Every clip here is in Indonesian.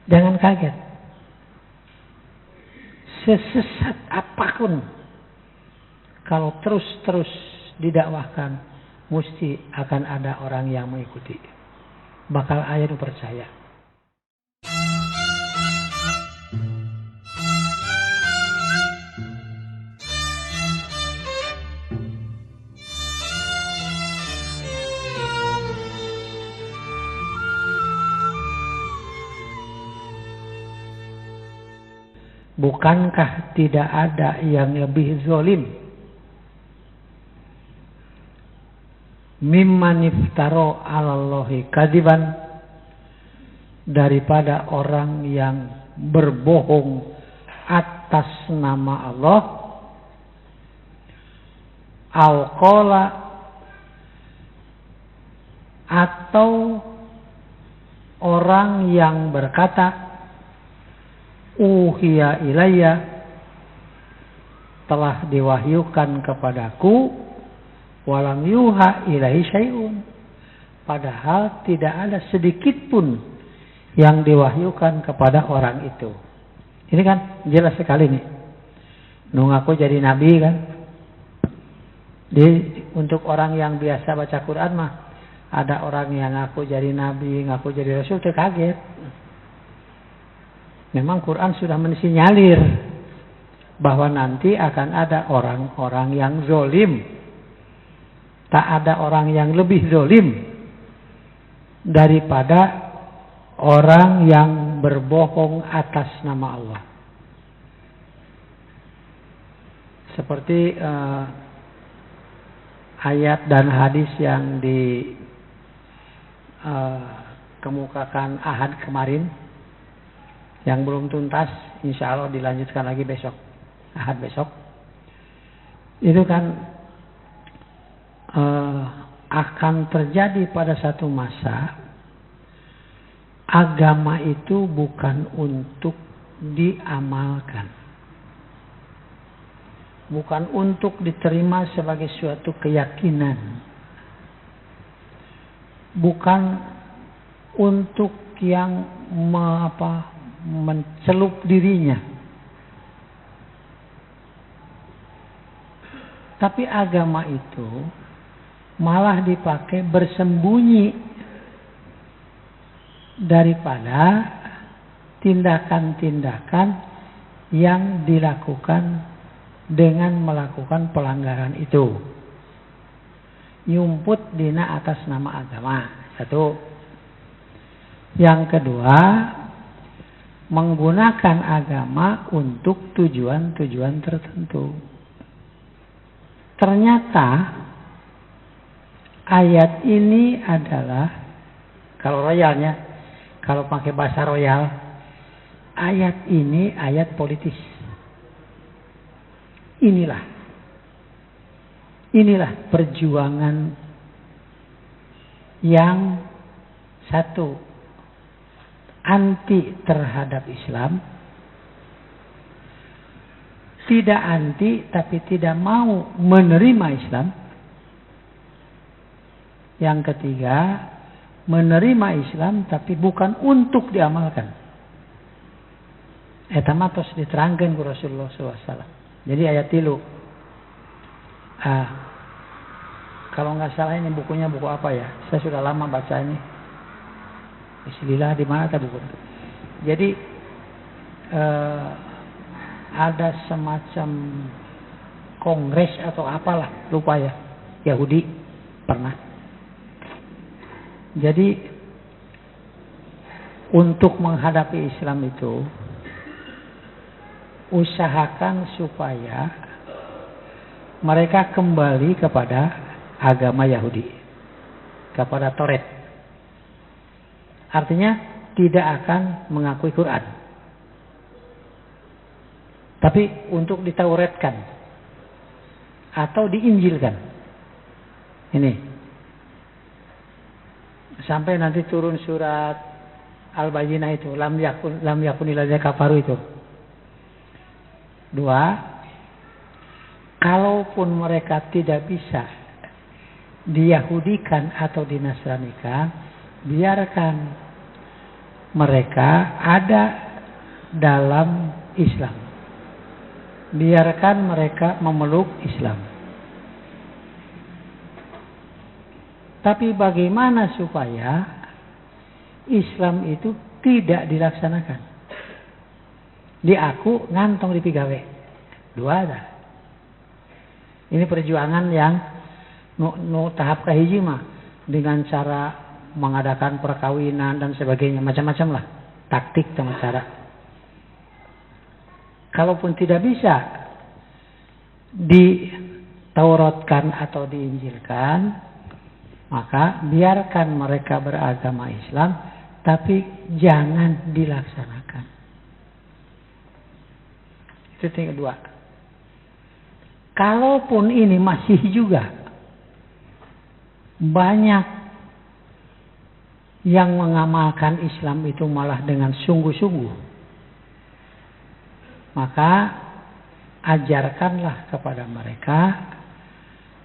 Jangan kaget. Sesesat apapun, kalau terus-terus didakwahkan, mesti akan ada orang yang mengikuti. Bakal ayat percaya. Bukankah tidak ada yang lebih zalim mimman iftaro 'alallahi kadiban, daripada orang yang berbohong atas nama Allah, al-qala, atau orang yang berkata uhiya ilayya, telah diwahyukan kepadaku, walam yuha ilaihi syai'un, padahal tidak ada sedikit pun yang diwahyukan kepada orang itu. Ini kan jelas sekali nih. Ngaku jadi nabi kan. Untuk orang yang biasa baca Quran mah, ada orang yang ngaku jadi nabi, ngaku jadi rasul, itu kaget. Memang Quran sudah mensinyalir bahwa nanti akan ada orang-orang yang zolim. Tak ada orang yang lebih zolim daripada orang yang berbohong atas nama Allah. Seperti ayat dan hadis yang dikemukakan Ahad kemarin, yang belum tuntas, insya Allah dilanjutkan lagi besok, Ahad besok. Itu kan akan terjadi pada satu masa, agama itu bukan untuk diamalkan, bukan untuk diterima sebagai suatu keyakinan, bukan untuk yang mencelup dirinya, tapi agama itu malah dipakai bersembunyi daripada tindakan-tindakan yang dilakukan dengan melakukan pelanggaran itu. Nyumput dina atas nama agama. Satu. Yang kedua, menggunakan agama untuk tujuan-tujuan tertentu. Ternyata ayat ini adalah, kalau royalnya, kalau pakai bahasa royal, ayat ini ayat politis. Inilah perjuangan yang satu, anti terhadap Islam, tidak anti tapi tidak mau menerima Islam. Yang ketiga, menerima Islam tapi bukan untuk diamalkan. Eta mah tos diterangkeun ku Rasulullah SAW. Jadi ayat 3. Kalau nggak salah ini bukunya buku apa ya? Saya sudah lama baca ini. Bismillah, di mana tadi buku? Jadi ada semacam kongres atau apalah, lupa ya. Yahudi pernah. Jadi untuk menghadapi Islam itu, usahakan supaya mereka kembali kepada agama Yahudi, kepada Taurat. Artinya tidak akan mengakui Quran, tapi untuk ditauratkan atau diinjilkan. Ini sampai nanti turun surat Al-Bayyinah itu, lam yakunil ladzina kafaru itu. 2, kalaupun mereka tidak bisa diyahudikan atau dinasranikan, biarkan mereka ada dalam Islam. Biarkan mereka memeluk Islam. Tapi bagaimana supaya Islam itu tidak dilaksanakan? Di aku ngantong di pigawe. Dua ada. Ini perjuangan yang tahap kahiji mah dengan cara mengadakan perkawinan dan sebagainya, macam-macam lah taktik dan cara. Kalaupun tidak bisa ditauratkan atau diinjilkan, maka biarkan mereka beragama Islam, tapi jangan dilaksanakan. Itu yang kedua. Kalaupun ini masih juga banyak yang mengamalkan Islam itu malah dengan sungguh-sungguh, maka ajarkanlah kepada mereka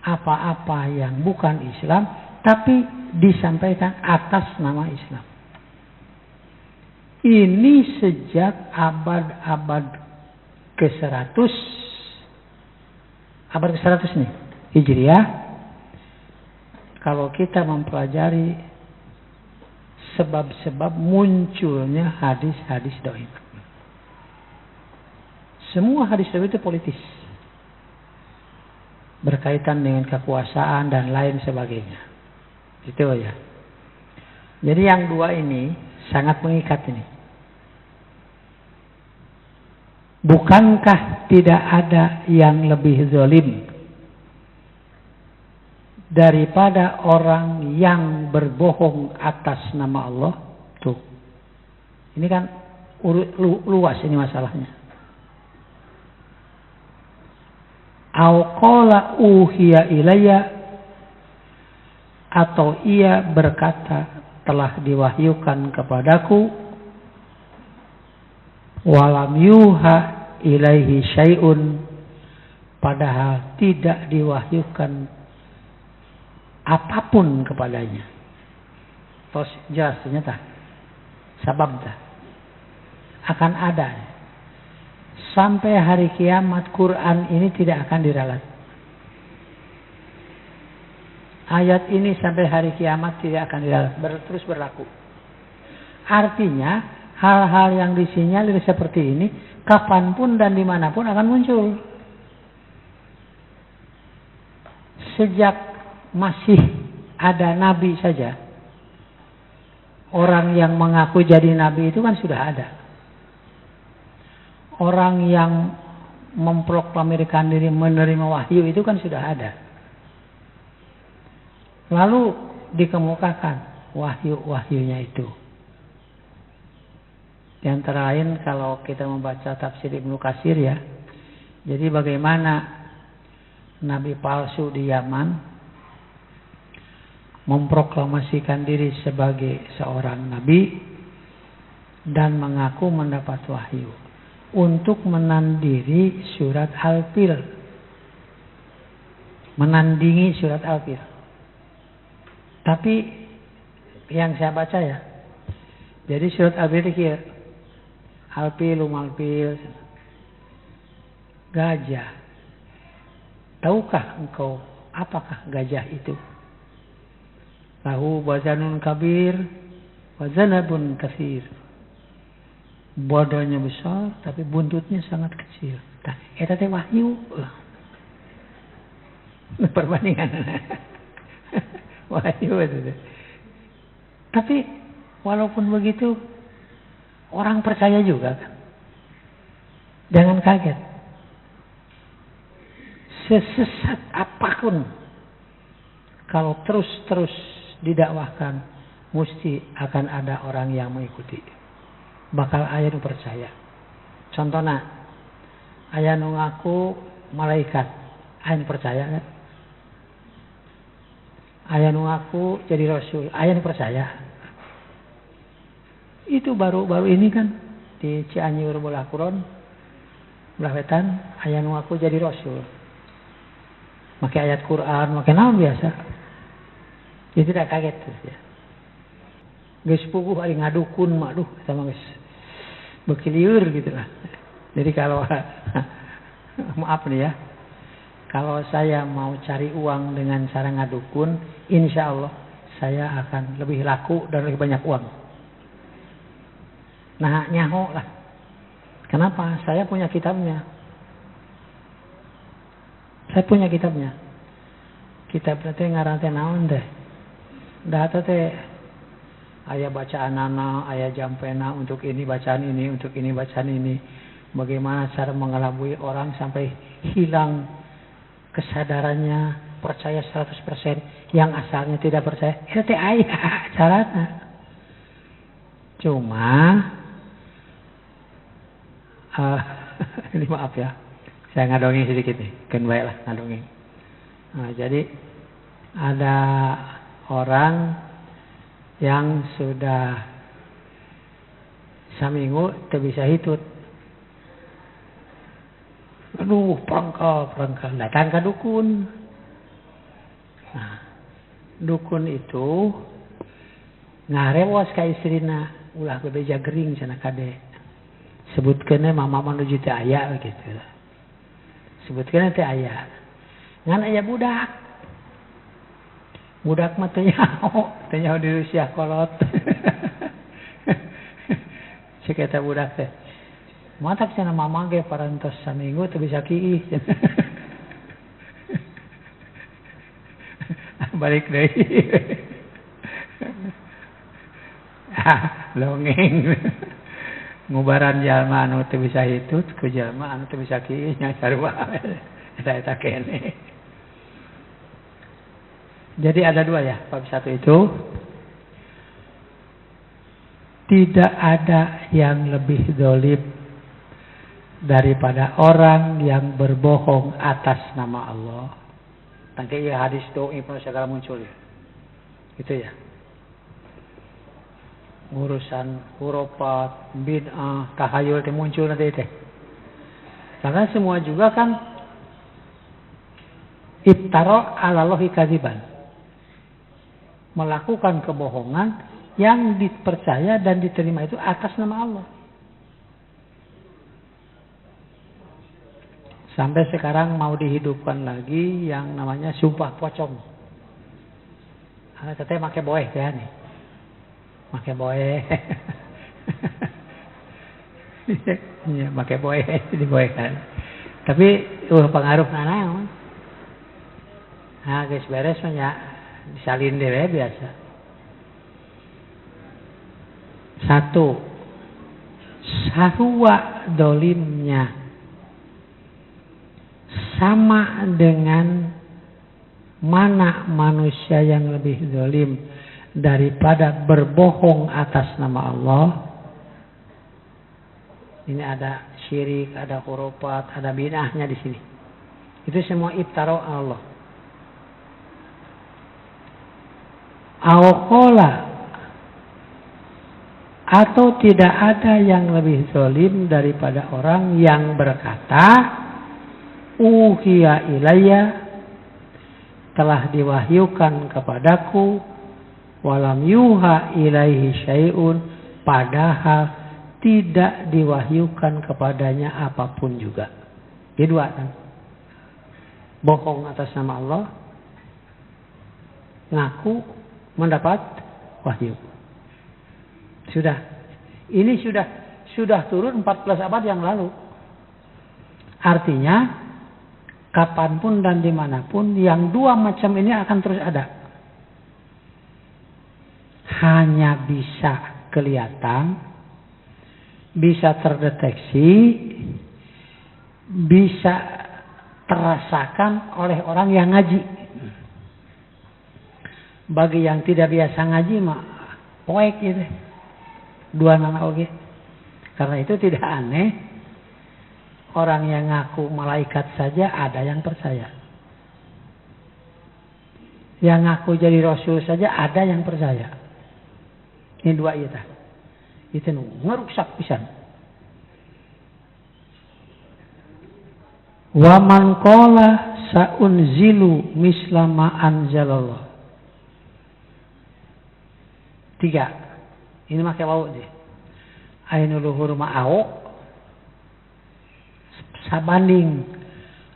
apa-apa yang bukan Islam, tapi disampaikan atas nama Islam. Ini sejak abad ke-100, abad ke-100 nih, Hijriah. Kalau kita mempelajari sebab-sebab munculnya hadis-hadis dhaif. Semua hadis dhaif itu politis. Berkaitan dengan kekuasaan dan lain sebagainya. Itu ya. Jadi yang dua ini sangat mengikat ini. Bukankah tidak ada yang lebih zalim daripada orang yang berbohong atas nama Allah? Tuh. Ini kan luas ini masalahnya. Au qala uhiya ilayya, atau ia berkata telah diwahyukan kepadaku, walam yuha ilaihi syai'un, padahal tidak diwahyukan apapun kepadanya. Terus jelas ternyata sabab dah akan ada sampai hari kiamat. Quran ini tidak akan diralat. Ayat ini sampai hari kiamat tidak akan diralat, terus berlaku. Artinya hal-hal yang disinyalir seperti ini kapanpun dan dimanapun akan muncul. Sejak masih ada nabi saja, orang yang mengaku jadi nabi itu kan sudah ada. Orang yang memproklamirkan diri menerima wahyu itu kan sudah ada. Lalu dikemukakan wahyu-wahyunya itu. Di antara lain kalau kita membaca tafsir Ibnu Katsir ya. Jadi bagaimana nabi palsu di Yaman memproklamasikan diri sebagai seorang nabi dan mengaku mendapat wahyu untuk menandiri surat Al-Fil, menandingi surat Al-Fil. Tapi yang saya baca ya, jadi surat Al-Fil itu Al-Fil, gajah. Tahukah engkau apakah gajah itu? Lahu wazanun kabir, wazanabun katsir. Badannya besar tapi buntutnya sangat kecil. Nah, eta teh wahyu. Perbandingan. Wahyu itu. Tapi walaupun begitu orang percaya juga kan. Jangan kaget. Sesesat apapun kalau terus didakwahkan, mesti akan ada orang yang mengikuti. Bakal aya nu percaya. Contohnya, aya nu ngaku malaikat, aya nu percaya kan? Aya nu ngaku jadi rasul, aya nu percaya. Itu baru ini kan di Cianjur belah Kulon, belah wetan, aya nu ngaku jadi rasul. Make ayat Quran, make naon biasa. Dia tidak kaget terus ya. Geus puguh ari ngadukun mah aduh eta mah geus bekilieur gitu lah. Jadi kalau maaf nih ya. Kalau saya mau cari uang dengan cara ngadukun, insya Allah saya akan lebih laku dan lebih banyak uang. Nah, nyaho lah. Kenapa? Saya punya kitabnya. Saya punya kitabnya. Kitab teh ngaran teh naon teh? Data teh aya bacaanana, aya jampena untuk ini bacaan ini, untuk ini bacaan ini. Bagaimana cara mengelabui orang sampai hilang kesadarannya, percaya 100%, yang asalnya tidak percaya. Itu teh aya carana. Cuma ini maaf ya, saya ngadongeng sedikit nih, kan baik lah ngadongeng. Nah, jadi ada orang yang sudah saminggu teu bisa hitut. Aduh, perangkal datang ke dukun. Nah, dukun itu ngarewas ka istrina, ulah bebeja gering cenah kade. Sebutkeun mama menuju teh aya gitu. Sebutkeun teh aya. Ngan aya budak. Budak mah teu nyaho di Rusia kolot. Cek eta budak teh. Matak cenah mama ge parantos saminggu teu bisa kiih. Balik deui. Longeng. Ngubaran jalma anu teu bisa hitut ku jalma anu teu bisa kiih nya sarua. Eta kene. Jadi ada dua ya, bab satu itu tidak ada yang lebih zalim daripada orang yang berbohong atas nama Allah. Tangke ieu hadis itu Ibnu segala muncul ya. Gitu ya. Urusan hurufat, bid'ah, tahayul teh muncul nanti teh. Karena semua juga kan iftara 'alallahi kadziban. Melakukan kebohongan yang dipercaya dan diterima itu atas nama Allah. Sampai sekarang mau dihidupkan lagi yang namanya sumpah pocong. Ana teh make boeh teh nih. Make boeh. Iya, make boeh diboehkan. Tapi pengaruh naon? Nah, geus beres mah nya disalin dewe biasa. 1. Sarua dolimnya sama dengan mana manusia yang lebih zalim daripada berbohong atas nama Allah. Ini ada syirik, ada khurafat, ada bid'ahnya di sini. Itu semua iftara Allah. Auqala, atau tidak ada yang lebih zalim daripada orang yang berkata, uhiya ilayya, telah diwahyukan kepadaku, walam yuha ilaihi syai'un, padahal tidak diwahyukan kepadanya apapun juga. Jadi dua kan. Bohong atas nama Allah, ngaku mendapat wahyu. Sudah. Ini sudah turun 14 abad yang lalu. Artinya kapanpun dan dimanapun yang dua macam ini akan terus ada. Hanya bisa kelihatan, bisa terdeteksi, bisa terasakan oleh orang yang ngaji. Bagi yang tidak biasa ngaji mah poek gitu. Dua nana oge. Karena itu tidak aneh orang yang ngaku malaikat saja ada yang percaya. Yang ngaku jadi rasul saja ada yang percaya. Ini dua itu. Itu ngerusak pisan. Wa man qala saunzilu misla ma anzalallah. 3. Ini make wau deh. Ainu luhur ma'au sabanding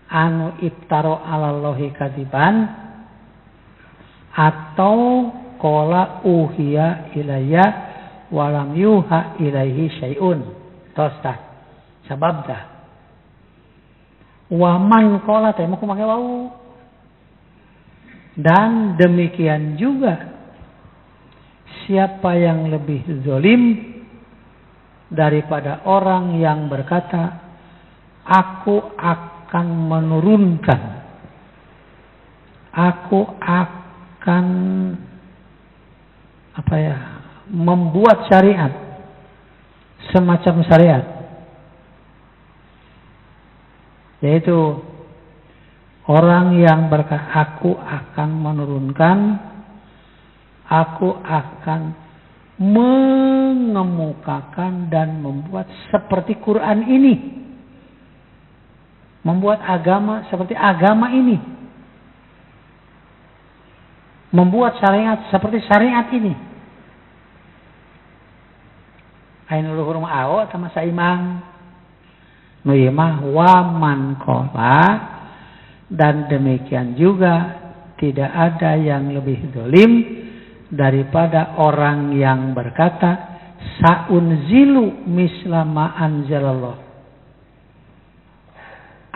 anu iftaro alallahi kadiban atau qala uhiya ilayya walam yuha ilaihi syai'un. Tosta sababda wa man qala teh mau make wau. Dan demikian juga siapa yang lebih zalim daripada orang yang berkata, aku akan menurunkan, aku akan membuat syariat, semacam syariat, yaitu orang yang berkata, aku akan menurunkan, aku akan mengemukakan dan membuat seperti Quran ini, membuat agama seperti agama ini, membuat syariat seperti syariat ini. Ainul luhur ma'au sama saimang nu ieu mah waman qala, dan demikian juga tidak ada yang lebih zalim daripada orang yang berkata saunzilu misla ma anzalallah.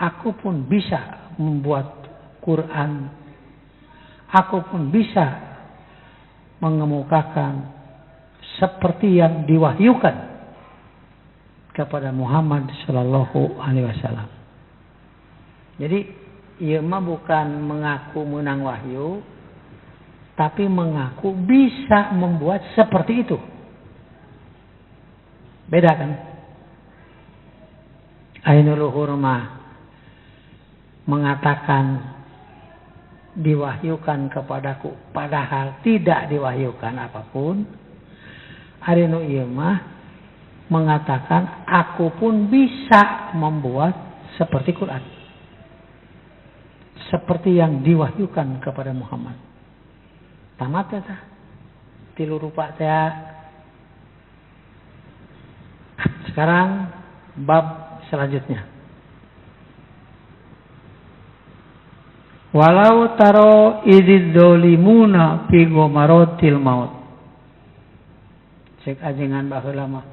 Aku pun bisa membuat Quran, aku pun bisa mengemukakan seperti yang diwahyukan kepada Muhammad sallallahu alaihi wasallam. Jadi ieu mah bukan mengaku menang wahyu, tapi mengaku bisa membuat seperti itu. Beda kan? Ainul luhur mah mengatakan diwahyukan kepadaku padahal tidak diwahyukan apapun. Ari nu ieu mah mengatakan aku pun bisa membuat seperti Quran, seperti yang diwahyukan kepada Muhammad. Tamat ya tah. Tilu rupa saya. Sekarang bab selanjutnya. Walau taro idzid dzalimuna fi ghamaratil maut. Cek ajengan baheula mah.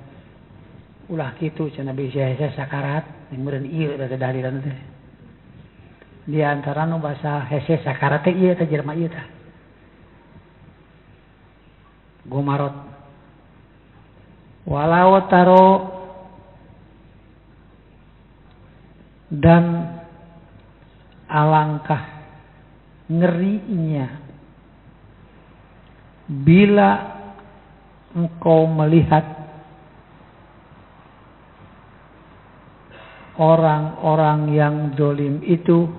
Ulah kitu cenah bisa sakarat, meureun ieu da dalilan teh. Di antara nu basa hese sakarat teh ieu teh jelema ieu tah. Gumarot. Walau taro, dan alangkah ngerinya bila engkau melihat orang-orang yang zalim itu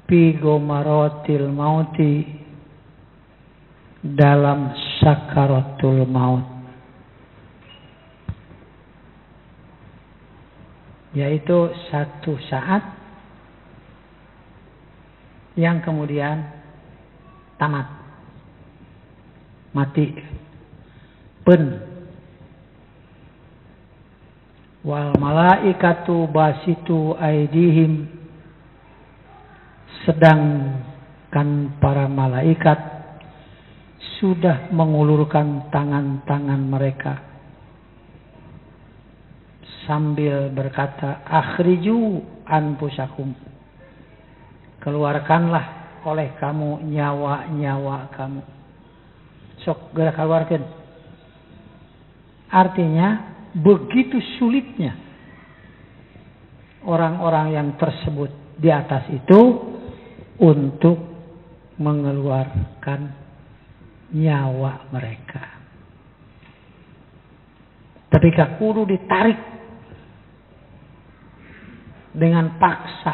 fi ghamaratil mauti, dalam sakaratul maut, yaitu satu saat yang kemudian tamat, mati, pen. Wal malaikatu basitu aidihim, sedangkan para malaikat sudah mengulurkan tangan-tangan mereka sambil berkata, akhriju anfusakum, keluarkanlah oleh kamu nyawa-nyawa kamu. Sok gerak keluarkan. Artinya begitu sulitnya orang-orang yang tersebut di atas itu untuk mengeluarkan nyawa mereka. Ketika kudu ditarik dengan paksa,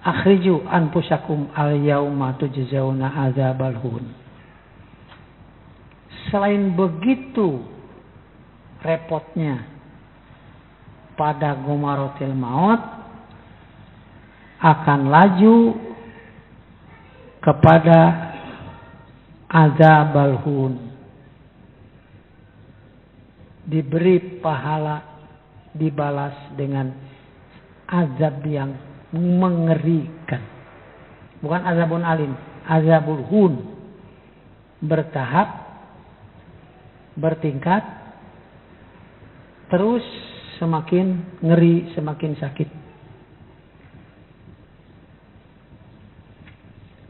akhriju anfusakum al yauma tujzauna adzabal hun. Selain begitu repotnya pada ghamaratil maut, akan laju kepada azabal hun. Diberi pahala, dibalas dengan azab yang mengerikan. Bukan azabun alim, azabul hun. Bertahap, bertingkat, terus semakin ngeri, semakin sakit.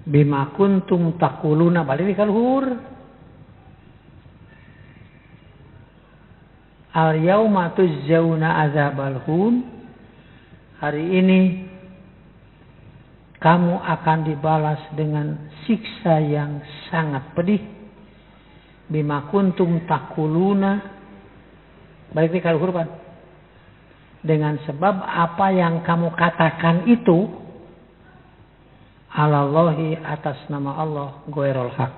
Bima kuntum taquluna, balik di kaluhur. Al yauma tujzauna azabal hun. Hari ini kamu akan dibalas dengan siksa yang sangat pedih. Bima kuntum taquluna, balik di kaluhur, Pak. Dengan sebab apa yang kamu katakan itu alallahi, atas nama Allah, ghairul haq,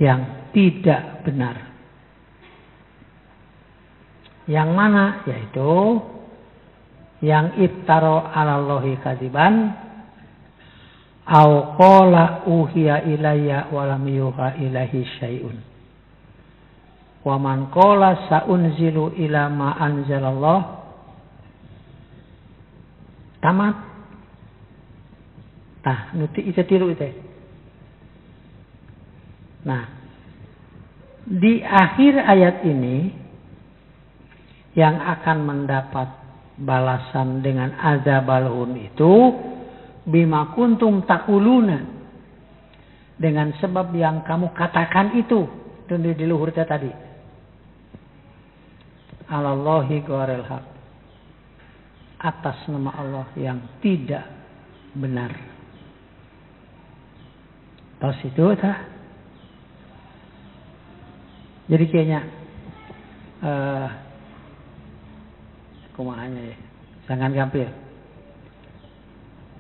yang tidak benar. Yang mana? Yaitu yang iftaro alallahi kadziban, au qala uhiya ilayya wa lam yuha ilaihi syai'un. Wa man qala saunzilu ila ma anzalallah. Tamat. Nah, nuti itu tilu itu. Nah, di akhir ayat ini yang akan mendapat balasan dengan azabal hun itu bima kuntum taquluna, dengan sebab yang kamu katakan itu di luhur tadi. Alallahi ghairil haq, atas nama Allah yang tidak benar. Tos itu tah. Jadi kayaknya kumahanya ya, jangan gampil.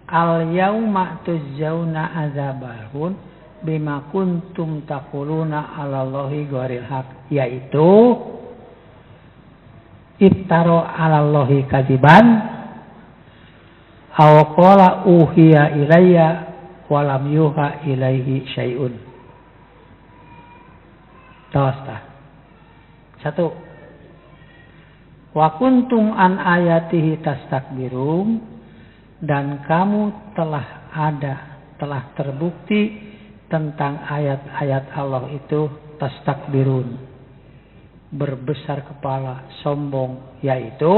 Al yauma tujzauna azabahun bima kuntum taquluna 'alallahi ghairil haq, yaitu iftaro 'alallahi kadziban aw qala uhiya ilayya walam yuha ilaihi syai'un. Tawasta. 1. Wa kuntum an ayatihi tastakbirun, dan kamu telah terbukti tentang ayat-ayat Allah itu tastakbirun, berbesar kepala, sombong, yaitu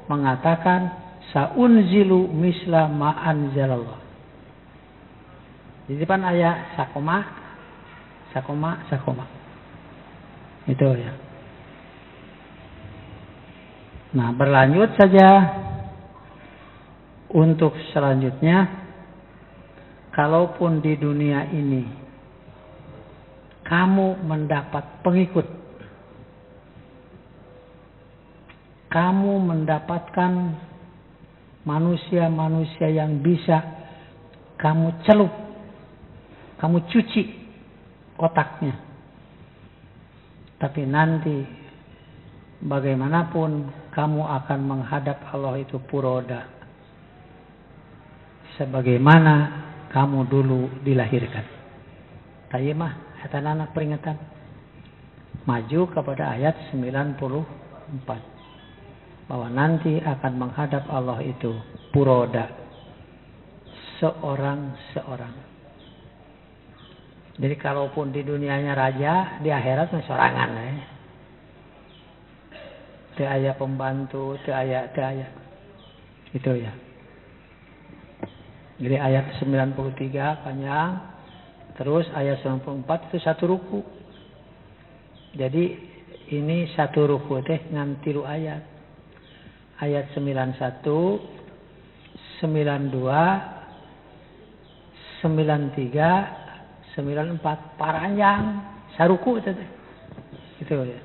mengatakan saunzilu misla ma anzalallah. Di depan ayat sakoma. Itu ya. Nah, berlanjut saja untuk selanjutnya. Kalaupun di dunia ini kamu mendapat pengikut, kamu mendapatkan manusia-manusia yang bisa kamu celup, kamu cuci otaknya. Tapi nanti bagaimanapun kamu akan menghadap Allah itu puroda, sebagaimana kamu dulu dilahirkan. Tadi mah anak peringatan. Maju kepada ayat 94. Bahwa nanti akan menghadap Allah itu puroda, seorang-seorang. Jadi kalaupun di dunianya raja, di akhirat sorangan ya. Teu aya pembantu, teu aya. Itu ya. Jadi ayat 93 panjang, terus ayat 94 itu satu ruku. Jadi ini satu ruku teh ngan 3 ayat. Ayat 91, 92, 93, 94, paranjang saruku itu ya.